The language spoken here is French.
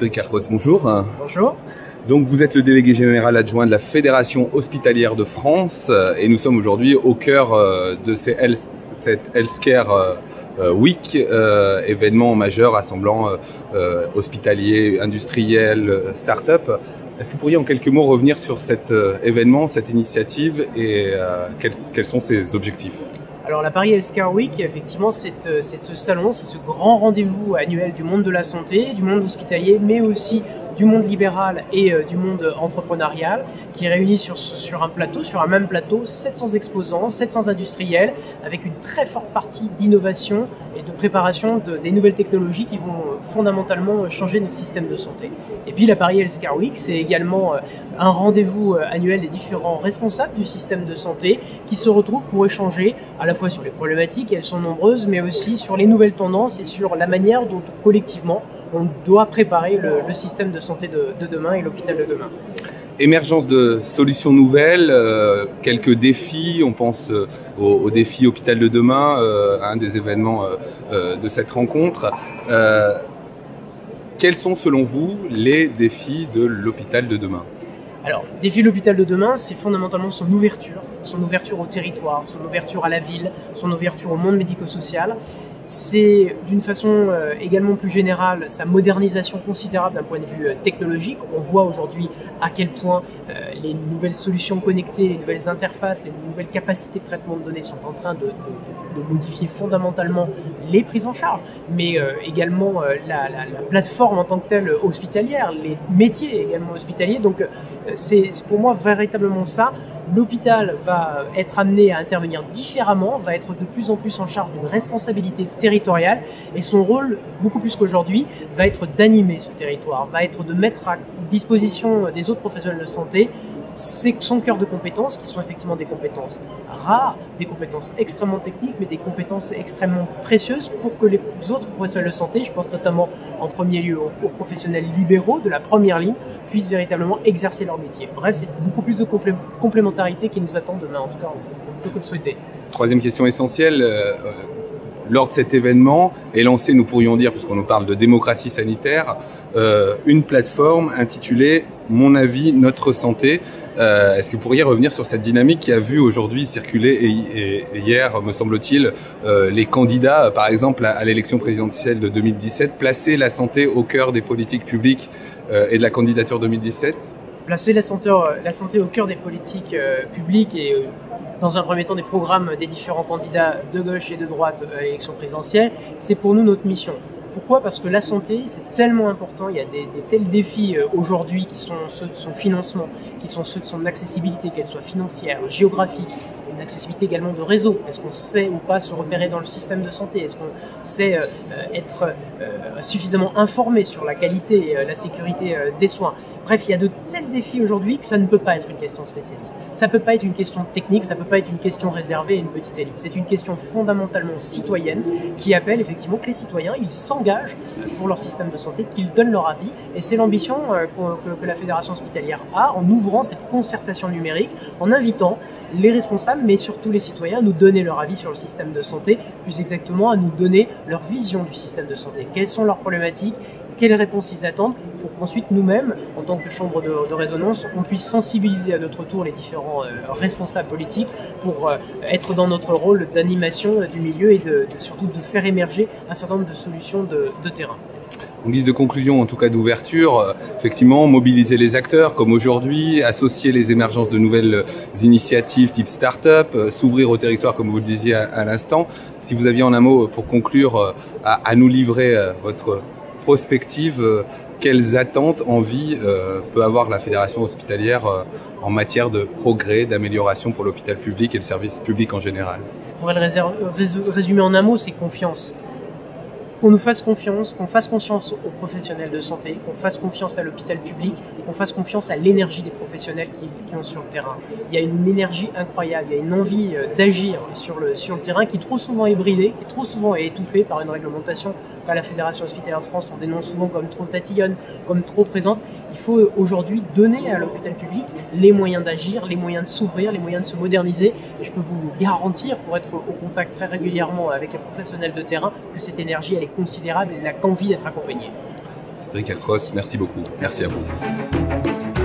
Cédric Carpos, bonjour. Bonjour. Donc vous êtes le délégué général adjoint de la Fédération hospitalière de France et nous sommes aujourd'hui au cœur de cette Healthcare Week, événement majeur rassemblant hospitaliers, industriels, start-up. Est-ce que vous pourriez en quelques mots revenir sur cet événement, cette initiative et quels sont ses objectifs ? Alors la Paris Healthcare Week, effectivement, c'est ce salon, c'est ce grand rendez-vous annuel du monde de la santé, du monde hospitalier, mais aussi du monde libéral et du monde entrepreneurial, qui réunit sur un même plateau, 700 exposants, 700 industriels, avec une très forte partie d'innovation et de préparation des nouvelles technologies qui vont fondamentalement changer notre système de santé. Et puis la Paris Healthcare Week, c'est également un rendez-vous annuel des différents responsables du système de santé qui se retrouvent pour échanger à la fois sur les problématiques, elles sont nombreuses, mais aussi sur les nouvelles tendances et sur la manière dont collectivement on doit préparer le système de santé de demain et l'hôpital de demain. Émergence de solutions nouvelles, quelques défis, on pense au défi Hôpital de demain, un des événements de cette rencontre. Quels sont selon vous les défis de l'hôpital de demain ? Alors, le défi de l'hôpital de demain, c'est fondamentalement son ouverture au territoire, son ouverture à la ville, son ouverture au monde médico-social. C'est d'une façon également plus générale sa modernisation considérable d'un point de vue technologique. On voit aujourd'hui à quel point les nouvelles solutions connectées, les nouvelles interfaces, les nouvelles capacités de traitement de données sont en train de modifier fondamentalement les prises en charge, mais également la plateforme en tant que telle hospitalière, les métiers également hospitaliers. Donc c'est pour moi véritablement ça. L'hôpital va être amené à intervenir différemment, va être de plus en plus en charge d'une responsabilité territoriale et son rôle, beaucoup plus qu'aujourd'hui, va être d'animer ce territoire, va être de mettre à disposition des autres professionnels de santé son cœur de compétences, qui sont effectivement des compétences rares, des compétences extrêmement techniques, mais des compétences extrêmement précieuses pour que les autres professionnels de santé, je pense notamment en premier lieu aux professionnels libéraux de la première ligne, puissent véritablement exercer leur métier. Bref, c'est beaucoup plus de complémentarité qui nous attend demain, en tout cas, on peut que le souhaiter. Troisième question essentielle. Lors de cet événement est lancée, nous pourrions dire, puisqu'on nous parle de démocratie sanitaire, une plateforme intitulée « Mon avis, notre santé ». Est-ce que vous pourriez revenir sur cette dynamique qui a vu aujourd'hui circuler, et hier, me semble-t-il, les candidats, par exemple, à l'élection présidentielle de 2017, placer la santé au cœur des politiques publiques et de la candidature 2017 ? Placer la santé au cœur des politiques publiques et dans un premier temps des programmes des différents candidats de gauche et de droite à l'élection présidentielle, c'est pour nous notre mission. Pourquoi ? Parce que la santé, c'est tellement important, il y a des tels défis aujourd'hui qui sont ceux de son financement, qui sont ceux de son accessibilité, qu'elle soit financière, géographique, une accessibilité également de réseau. Est-ce qu'on sait ou pas se repérer dans le système de santé ? Est-ce qu'on sait être suffisamment informé sur la qualité et la sécurité des soins ? Bref, il y a de tels défis aujourd'hui que ça ne peut pas être une question spécialiste. Ça ne peut pas être une question technique, ça ne peut pas être une question réservée à une petite élite. C'est une question fondamentalement citoyenne qui appelle effectivement que les citoyens, ils s'engagent pour leur système de santé, qu'ils donnent leur avis. Et c'est l'ambition que la Fédération hospitalière a en ouvrant cette concertation numérique, en invitant les responsables, mais surtout les citoyens, à nous donner leur avis sur le système de santé, plus exactement à nous donner leur vision du système de santé. Quelles sont leurs problématiques ? Quelles réponses ils attendent pour qu'ensuite nous-mêmes, en tant que chambre de résonance, on puisse sensibiliser à notre tour les différents responsables politiques pour être dans notre rôle d'animation du milieu et surtout de faire émerger un certain nombre de solutions de terrain. En guise de conclusion, en tout cas d'ouverture, effectivement, mobiliser les acteurs comme aujourd'hui, associer les émergences de nouvelles initiatives type start-up, s'ouvrir au territoire comme vous le disiez à l'instant. Si vous aviez en un mot pour conclure à nous livrer votre prospective, quelles attentes, envies peut avoir la Fédération hospitalière en matière de progrès, d'amélioration pour l'hôpital public et le service public en général ? Je pourrais le résumer en un mot, c'est confiance. Qu'on nous fasse confiance, qu'on fasse confiance aux professionnels de santé, qu'on fasse confiance à l'hôpital public, qu'on fasse confiance à l'énergie des professionnels qui ont sur le terrain. Il y a une énergie incroyable, il y a une envie d'agir sur le terrain qui trop souvent est bridée, qui trop souvent est étouffée par une réglementation qu'à la Fédération hospitalière de France on dénonce souvent comme trop tatillonne, comme trop présente. Il faut aujourd'hui donner à l'hôpital public les moyens d'agir, les moyens de s'ouvrir, les moyens de se moderniser. Et je peux vous garantir, pour être au contact très régulièrement avec les professionnels de terrain, que cette énergie elle est considérable et n'a qu'envie d'être accompagnée. Cédric Acros, merci beaucoup. Merci à vous.